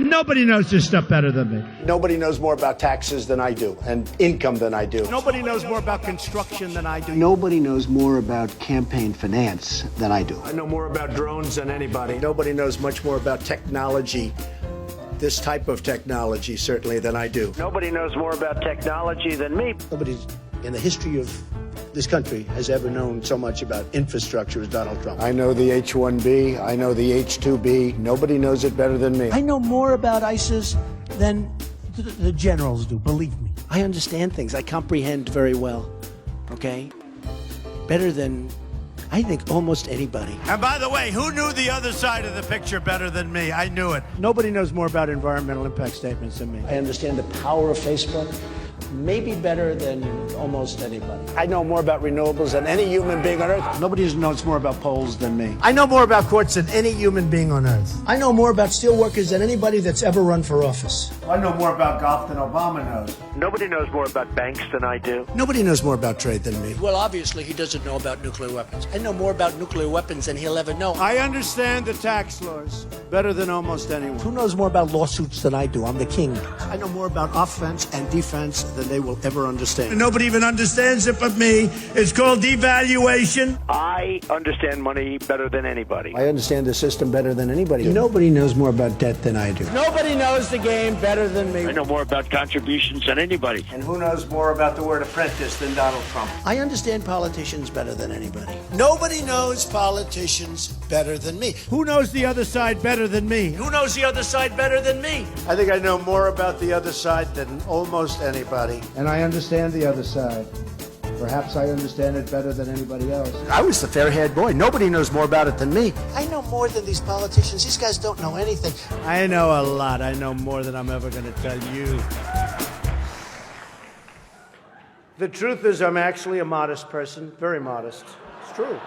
Nobody knows this stuff better than me. Nobody knows more about taxes than I do and income than I do. Nobody knows more about construction than I do. Nobody knows more about campaign finance than I do. I know more about drones than anybody. Nobody knows much more about technology, this type of technology, certainly, than I do. Nobody knows more about technology than me. Nobody in the history of this country has ever known so much about infrastructure as Donald Trump. I know the H-1B. I know the H-2B. Nobody knows it better than me. I know more about ISIS than the generals do, believe me. I understand things. I comprehend very well. Okay? Better than, I think, almost anybody. And by the way, who knew the other side of the picture better than me? I knew it. Nobody knows more about environmental impact statements than me. I understand the power of Facebook maybe better than almost anybody. I know more about renewables than any human being on earth. Nobody knows more about polls than me. I know more about courts than any human being on earth. I know more about steel workers than anybody that's ever run for office. I know more about golf than Obama knows. Nobody knows more about banks than I do. Nobody knows more about trade than me. Well, obviously, he doesn't know about nuclear weapons. I know more about nuclear weapons than he'll ever know. I understand the tax laws better than almost anyone. Who knows more about lawsuits than I do? I'm the king. I know more about offense and defense than they will ever understand. Nobody even understands it but me. It's called devaluation. I understand money better than anybody. I understand the system better than anybody. Nobody knows more about debt than I do. Nobody knows the game better than me. I know more about contributions than anybody. And who knows more about the word apprentice than Donald Trump? I understand politicians better than anybody. Nobody knows politicians better than me. Who knows the other side better than me? Who knows the other side better than me? I think I know more about the other side than almost anybody. And I understand the other side. Perhaps I understand it better than anybody else. I was the fair-haired boy. Nobody knows more about it than me. I know more than these politicians. These guys don't know anything. I know a lot. I know more than I'm ever going to tell you. The truth is, I'm actually a modest person. Very modest. It's true.